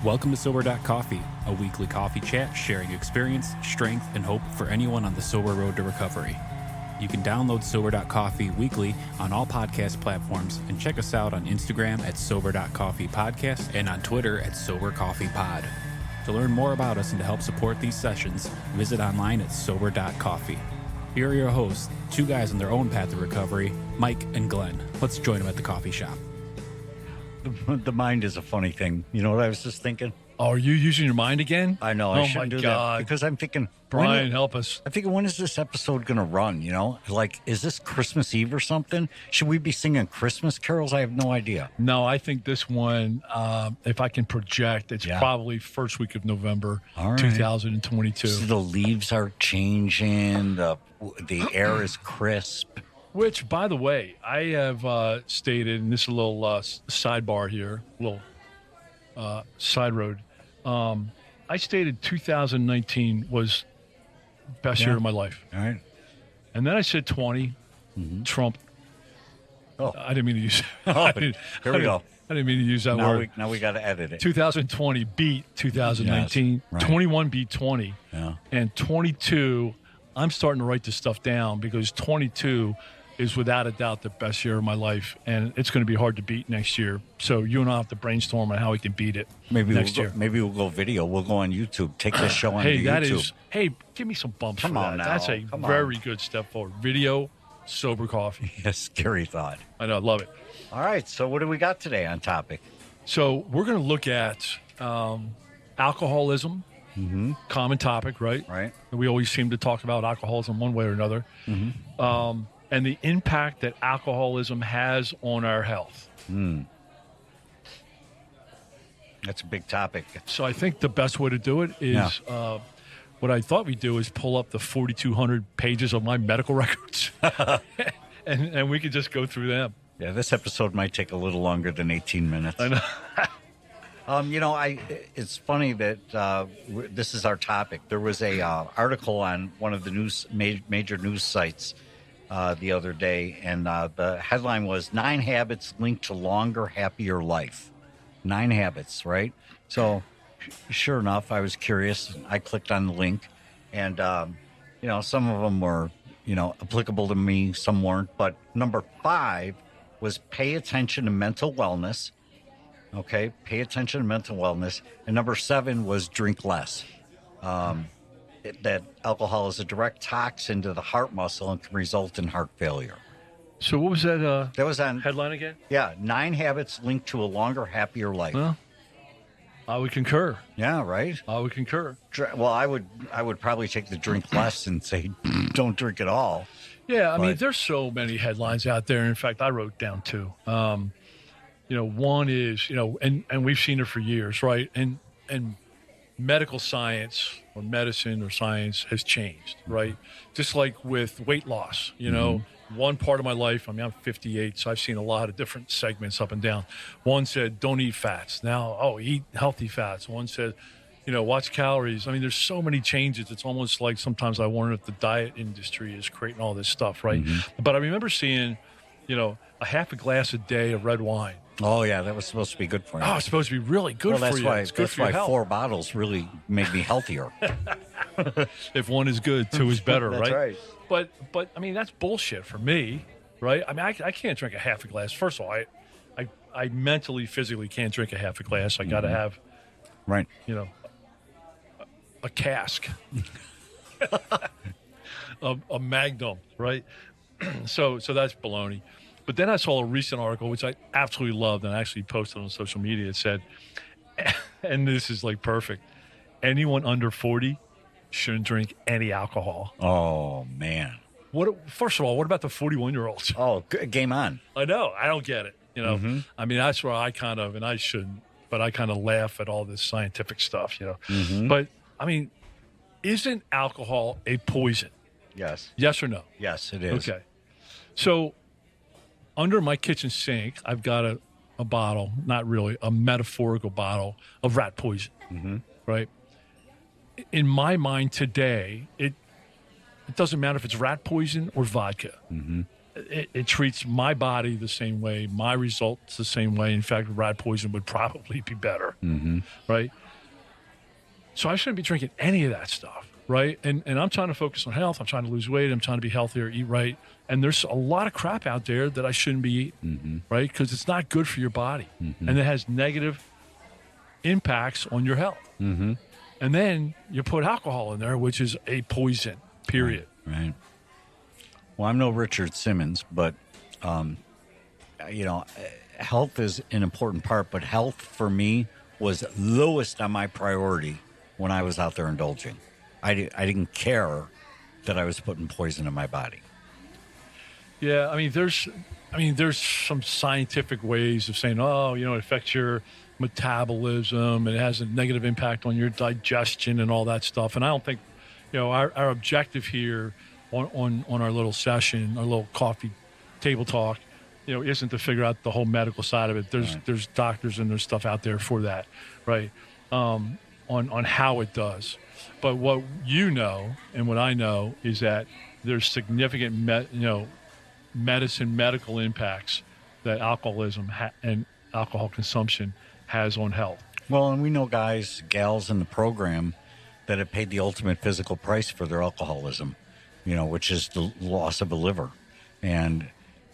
Welcome to Sober.Coffee, a weekly coffee chat sharing experience, strength, and hope for anyone on the sober road to recovery. You can download Sober.Coffee weekly on all podcast platforms and check us out on Instagram at Sober.Coffee Podcast and on Twitter at Sober.Coffee Pod. To learn more about us and to help support these sessions, visit online at Sober.Coffee. Here are your hosts, two guys on their own path to recovery, Mike and Glenn. Let's join them at the coffee shop. The mind is a funny thing. You know what I was just thinking? Oh, are you using your mind again? I know. I shouldn't do that because I'm thinking, Brian, help us. I'm thinking, when is this episode going to run? You know, like, is this Christmas Eve or something? Should we be singing Christmas carols? I have no idea. No, I think this one, if I can project, it's probably first week of November, 2022. So the leaves are changing. The air is crisp. Which, by the way, I have stated, and this is a little sidebar here, a little side road. I stated 2019 was best year of my life. All right. And then I said 20, Trump. Oh. I didn't mean to use Here we go. I didn't mean to use that word. Now we got to edit it. 2020 beat 2019. Yes, right. 21 beat 20. Yeah. And 22, I'm starting to write this stuff down because 22 is without a doubt the best year of my life, and it's going to be hard to beat next year. So you and I have to brainstorm on how we can beat it next year. Maybe we'll go video. We'll go on YouTube. Take this show on YouTube. Give me some bumps Come for on that. now. That's a very good step forward. Video, sober coffee. Yes, scary thought. I know, I love it. All right, so what do we got today on topic? So we're going to look at alcoholism. Common topic, right? Right. We always seem to talk about alcoholism one way or another. And the impact that alcoholism has on our health. That's a big topic. So I think the best way to do it is what I thought we'd do is pull up the 4,200 pages of my medical records, and we could just go through them. Yeah, this episode might take a little longer than 18 minutes. I know. It's funny that this is our topic. There was a article on one of the major news sites the other day, and the headline was 9 habits linked to longer, happier life. 9 habits, right? So, sure enough, I was curious. I clicked on the link, and some of them were applicable to me, some weren't. But number 5 was pay attention to mental wellness. Okay, pay attention to mental wellness. And number 7 was drink less. That alcohol is a direct toxin to the heart muscle and can result in heart failure. So what was that? That was on headline again? Yeah, 9 habits linked to a longer, happier life. Well, I would concur. Yeah, right. I would concur. Well, I would probably take the drink less and say don't drink at all. Yeah, I mean, there's so many headlines out there. In fact, I wrote down 2. One is, and we've seen it for years, right? And medical science or medicine or science has changed, right? Just like with weight loss, one part of my life, I'm 58, so I've seen a lot of different segments up and down. One said, don't eat fats. Now, eat healthy fats. One said, watch calories. I mean, there's so many changes. It's almost like sometimes I wonder if the diet industry is creating all this stuff, right? But I remember seeing, a half a glass a day of red wine. Oh, yeah, that was supposed to be good for you. Oh, it's supposed to be really good for you. That's why 4 bottles really made me healthier. If one is good, 2 is better, That's right? But I mean, that's bullshit for me, right? I mean, I can't drink a half a glass. First of all, I mentally, physically can't drink a half a glass. I got to have, right? A cask, a Magnum, right? So that's baloney. But then I saw a recent article, which I absolutely loved, and I actually posted on social media. It said, and this is like perfect, anyone under 40 shouldn't drink any alcohol. Oh, man. First of all, what about the 41-year-olds? Oh, game on. I know. I don't get it. I mean, that's where I kind of, and I shouldn't, but I kind of laugh at all this scientific stuff, But, I mean, isn't alcohol a poison? Yes. Yes or no? Yes, it is. Okay. So, under my kitchen sink, I've got a bottle, not really, a metaphorical bottle of rat poison, right? In my mind today, it doesn't matter if it's rat poison or vodka. it treats my body the same way, my results the same way. In fact, rat poison would probably be better, right? So I shouldn't be drinking any of that stuff, right? And I'm trying to focus on health. I'm trying to lose weight. I'm trying to be healthier, eat right. And there's a lot of crap out there that I shouldn't be eating, right? Because it's not good for your body. And it has negative impacts on your health. And then you put alcohol in there, which is a poison, period. Right. Well, I'm no Richard Simmons, but, health is an important part. But health for me was lowest on my priority when I was out there indulging. I didn't care that I was putting poison in my body. Yeah, I mean, there's some scientific ways of saying, it affects your metabolism and it has a negative impact on your digestion and all that stuff. And I don't think, our objective here on our little session, our little coffee table talk, isn't to figure out the whole medical side of it. There's doctors and there's stuff out there for that, right? On how it does. But what and what I know is that there's significant medical impacts that alcoholism and alcohol consumption has on health. Well, and we know gals in the program that have paid the ultimate physical price for their alcoholism, which is the loss of a liver. And,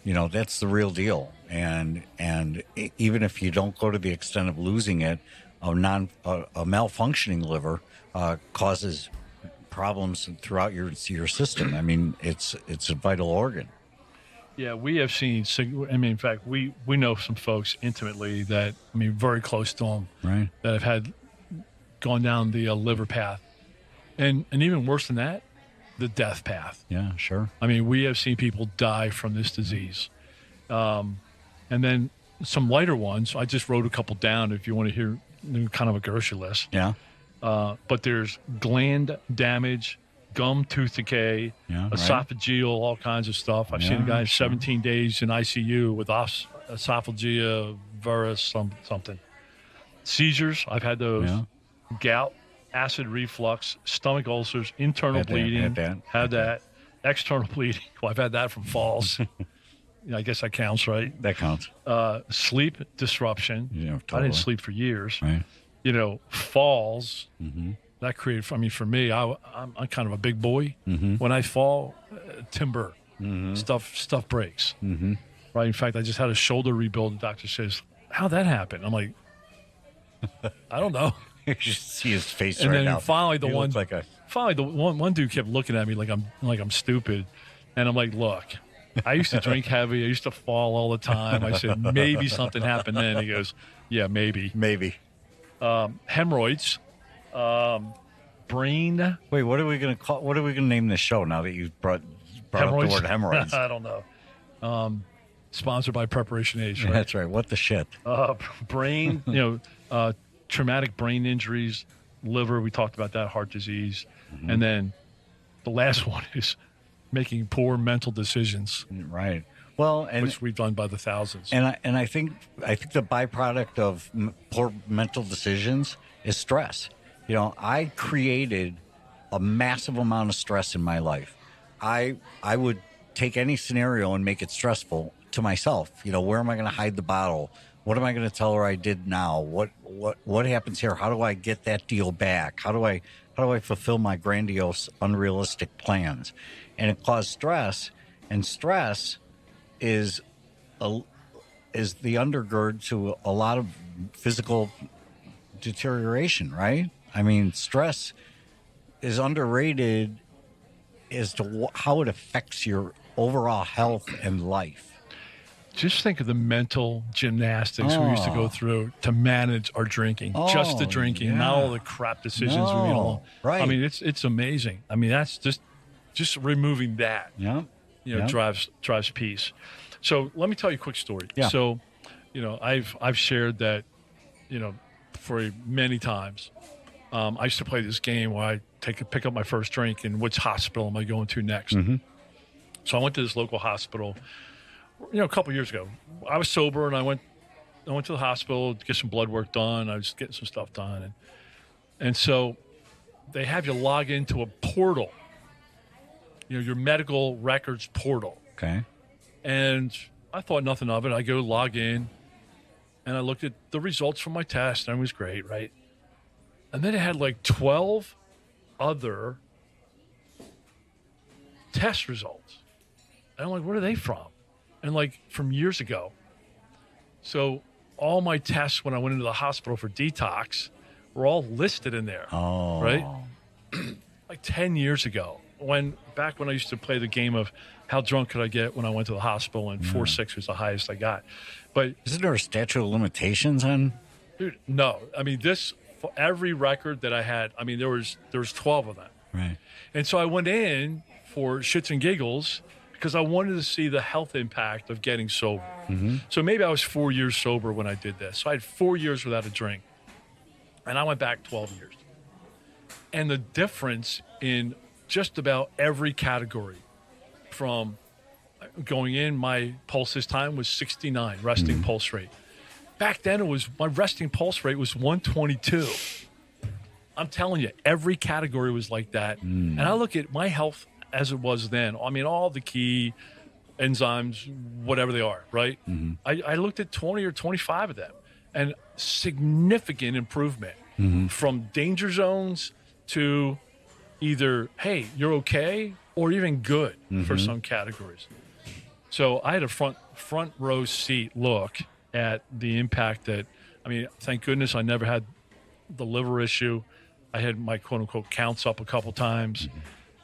that's the real deal. And even if you don't go to the extent of losing it, a malfunctioning liver causes problems throughout your system. I mean, it's a vital organ. Yeah, we have seen. In fact, we know some folks intimately that very close to them, right, that have gone down the liver path, and even worse than that, the death path. Yeah, sure. We have seen people die from this disease, and then some lighter ones. I just wrote a couple down. If you want to hear kind of a grocery list. Yeah. But there's gland damage, gum tooth decay, esophageal, all kinds of stuff. I've seen a guy 17 days in ICU with esophageal virus, something. Seizures, I've had those. Yeah. Gout, acid reflux, stomach ulcers, internal bleeding. Had that. External bleeding. Well, I've had that from falls. I guess that counts, right? That counts. Sleep disruption. Totally. I didn't sleep for years. Right. Falls. That created, for me, I'm kind of a big boy. When I fall, timber, stuff breaks. Right. In fact, I just had a shoulder rebuild. The doctor says, "How'd that happen?" I'm like, I don't know. You should see his face and right then now. Finally, the one one dude kept looking at me like I'm stupid, and I'm like, "Look, I used to drink heavy. I used to fall all the time." I said, "Maybe something happened then." He goes, "Yeah, maybe." Hemorrhoids. Brain. Wait, what are we going to call? What are we going to name this show now that you brought up the word hemorrhoids? I don't know. Sponsored by Preparation H. Right? That's right. What the shit? Brain. Traumatic brain injuries, liver. We talked about that. Heart disease, and then the last one is making poor mental decisions. Right. Well, which we've done by the thousands. And I think the byproduct of poor mental decisions is stress. I created a massive amount of stress in my life. I would take any scenario and make it stressful to myself. Where am I going to hide the bottle? What am I going to tell her I did now? What happens here? How do I get that deal back? How do I fulfill my grandiose, unrealistic plans? And it caused stress, and stress is the undergird to a lot of physical deterioration, right? Stress is underrated as to how it affects your overall health and life. Just think of the mental gymnastics we used to go through to manage our drinking, just the drinking, not all the crap decisions we made along. Right. It's amazing. That's just removing that. Drives peace. So let me tell you a quick story. Yeah. So, I've shared that, for many times. I used to play this game where I pick up my first drink and which hospital am I going to next. So I went to this local hospital, a couple years ago. I was sober and I went to the hospital to get some blood work done. I was getting some stuff done, and so they have you log into a portal. Your medical records portal. Okay. And I thought nothing of it. I go log in, and I looked at the results from my test, and it was great, right? And then it had like 12 other test results. And I'm like, where are they from? And like from years ago. So all my tests when I went into the hospital for detox were all listed in there. Oh. Right? Like 10 years ago. Back when I used to play the game of how drunk could I get when I went to the hospital, and 4.6 was the highest I got. But isn't there a statute of limitations on? dude, no. I mean, for every record that I had, I mean, there was 12 of them. Right. And so I went in for shits and giggles because I wanted to see the health impact of getting sober. Mm-hmm. So maybe I was 4 years sober when I did this. So I had 4 years without a drink. And I went back 12 years. And the difference in just about every category, from going in, my pulse this time was 69, resting pulse rate. Back then, my resting pulse rate was 122. I'm telling you, every category was like that. And I look at my health as it was then. I mean, all the key enzymes, whatever they are, right? I looked at 20 or 25 of them, and significant improvement from danger zones to either, hey, you're okay, or even good for some categories. So I had a front row seat look at the impact that, I mean, thank goodness I never had the liver issue. I had my quote unquote counts up a couple times,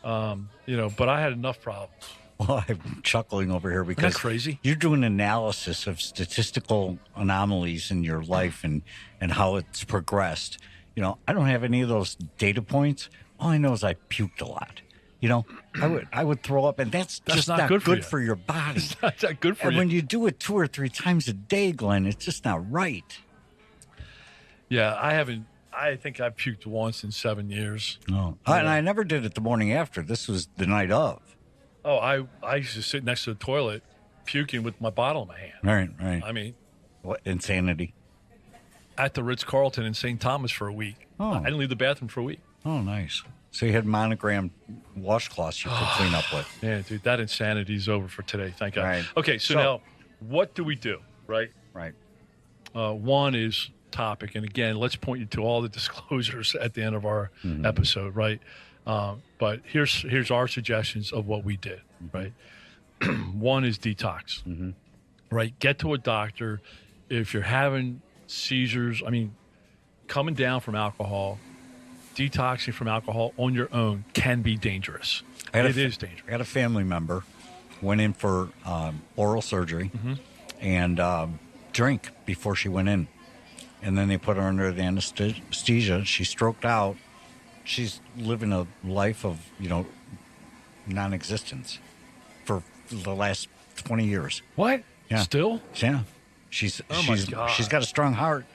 but I had enough problems. Well, I'm chuckling over here because Isn't that crazy? You're doing analysis of statistical anomalies in your life and how it's progressed. I don't have any of those data points. All I know is I puked a lot. I would throw up, and that's just not good for your body. It's not that good for you. And when you do it 2 or 3 times a day, Glenn, it's just not right. Yeah, I think I've puked once in 7 years. No. And I never did it the morning after. This was the night of. Oh, I used to sit next to the toilet puking with my bottle in my hand. Right. I mean, What insanity. At the Ritz-Carlton in St. Thomas for a week. Oh. I didn't leave the bathroom for a week. Oh, nice. So you had monogrammed washcloths you could clean up with. Yeah, dude, that insanity is over for today. Thank God. Right. Okay, so now, what do we do, right? Right. One is topic. And again, let's point you to all the disclosures at the end of our episode, right? But here's our suggestions of what we did, right? One is detox, right? Get to a doctor. If you're having seizures, I mean, coming down from alcohol, detoxing from alcohol on your own can be dangerous. It is dangerous. I had a family member, went in for oral surgery and drank before she went in. And then they put her under the anesthesia. She stroked out. She's living a life of, non-existence for the last 20 years. What? Yeah. Still? Yeah. She's got a strong heart,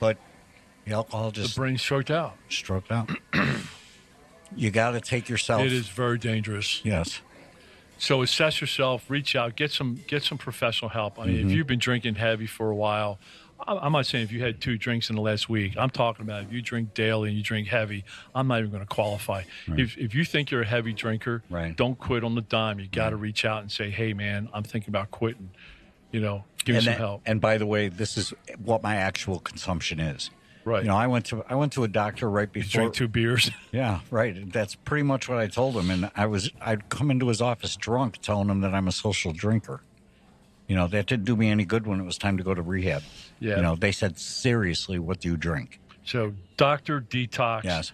but the alcohol just the brain stroked out. You got to take yourself. It is very dangerous. Yes. So assess yourself, reach out, get some professional help. I mean, if you've been drinking heavy for a while, I'm not saying if you had 2 drinks in the last week. I'm talking about if you drink daily and you drink heavy, I'm not even going to qualify. Right. If you think you're a heavy drinker, don't quit on the dime. You got to reach out and say, hey, man, I'm thinking about quitting. Give me some help. And by the way, this is what my actual consumption is. Right. I went to a doctor right before. You drank 2 beers. Yeah, right. That's pretty much what I told him. And I'd come into his office drunk, telling him that I'm a social drinker. That didn't do me any good when it was time to go to rehab. Yeah. They said, seriously, what do you drink? So doctor, detox. Yes.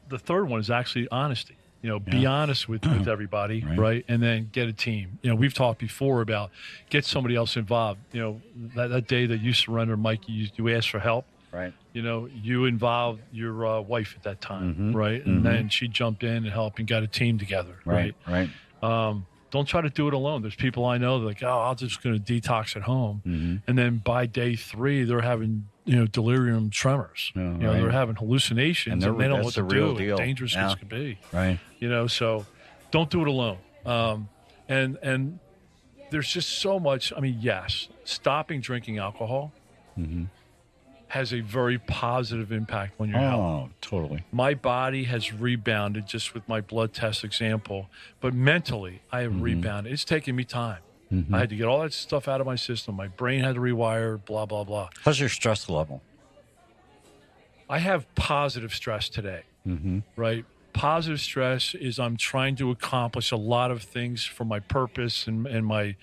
The third one is actually honesty. Be honest with everybody, right? And then get a team. We've talked before about get somebody else involved. That day that you surrendered, Mike, you asked for help. Right. You involved your wife at that time, right? And then she jumped in and helped and got a team together, right? Right. Don't try to do it alone. There's people I know that are like, I'm just going to detox at home. And then by day 3, they're having, delirium tremors. They're having hallucinations and they don't know what to do. Deal. Dangerous as could be. Right. So don't do it alone. And there's just so much. I mean, yes, stopping drinking alcohol has a very positive impact on your health. Oh, totally. My body has rebounded just with my blood test example, but mentally I have rebounded. It's taken me time. Mm-hmm. I had to get all that stuff out of my system. My brain had to rewire, blah, blah, blah. How's your stress level? I have positive stress today, right? Positive stress is I'm trying to accomplish a lot of things for my purpose and my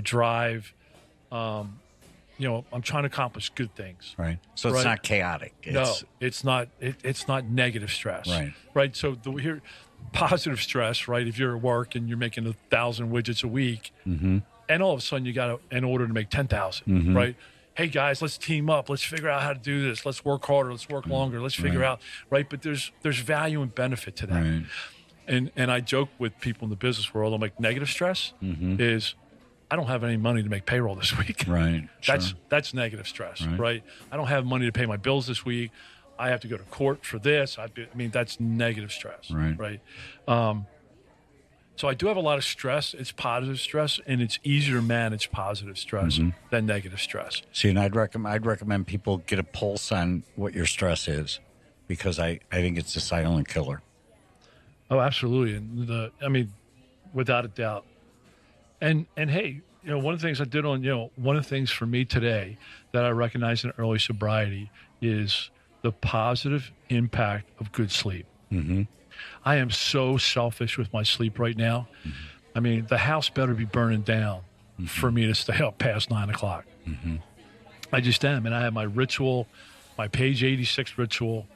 drive. I'm trying to accomplish good things. Right. So it's not chaotic. It's not negative stress. Right. Right. So here, positive stress, right? If you're at work and you're making 1,000 widgets a week, and all of a sudden you got in order to make 10,000, right? Hey guys, let's team up. Let's figure out how to do this. Let's work harder. Let's work longer. Let's figure out, right? But there's value and benefit to that. Right. And I joke with people in the business world, I'm like, negative stress is I don't have any money to make payroll this week. Right. That's negative stress, right? I don't have money to pay my bills this week. I have to go to court for this. That's negative stress, right? So I do have a lot of stress. It's positive stress, and it's easier to manage positive stress than negative stress. See, and I'd recommend people get a pulse on what your stress is, because I think it's a silent killer. Oh, absolutely, and without a doubt. And hey, one of the things I did one of the things for me today that I recognize in early sobriety is the positive impact of good sleep. I am so selfish with my sleep right now. The house better be burning down for me to stay up past 9 o'clock. I just am. And I have my ritual, my page 86 ritual.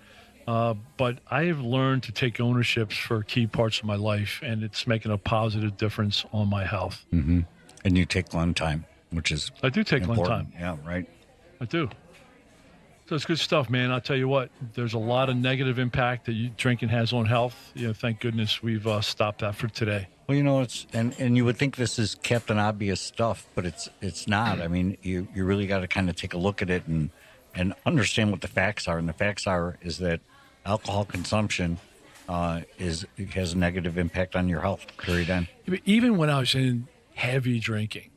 But I have learned to take ownership for key parts of my life, and it's making a positive difference on my health. And you take lung time, which is I do take lung time. Yeah, right. I do. So it's good stuff, man. I'll tell you what, there's a lot of negative impact that drinking has on health. Thank goodness we've stopped that for today. Well, it's and you would think this is Captain Obvious stuff, but it's not. You really got to kind of take a look at it and understand what the facts are. And the facts is that alcohol consumption has a negative impact on your health. Period. End. Even when I was in heavy drinking,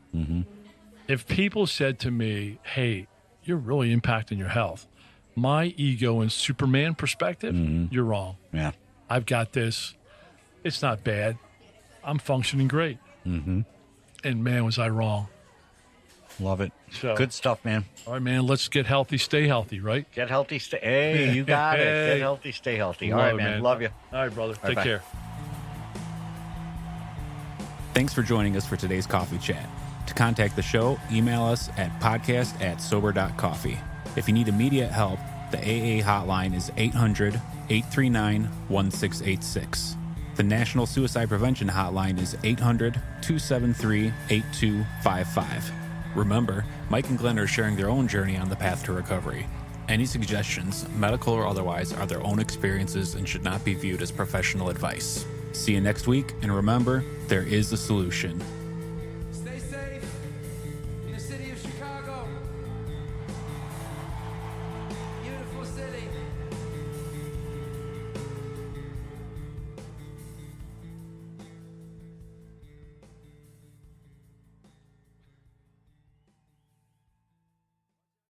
if people said to me, "Hey, you're really impacting your health," my ego and Superman perspective, you're wrong. Yeah. I've got this. It's not bad. I'm functioning great. And man, was I wrong. Love it. So, good stuff, man. All right, man. Let's get healthy, stay healthy, right? Get healthy, stay. Hey, you got it. Get healthy, stay healthy. All right, man. Love you. All right, brother. Take care. Thanks for joining us for today's coffee chat. To contact the show, email us at podcast@Sober.Coffee. If you need immediate help, the AA hotline is 800-839-1686. The National Suicide Prevention Hotline is 800-273-8255. Remember, Mike and Glenn are sharing their own journey on the path to recovery. Any suggestions, medical or otherwise, are their own experiences and should not be viewed as professional advice. See you next week, and remember, there is a solution. Stay safe in the city of Chicago.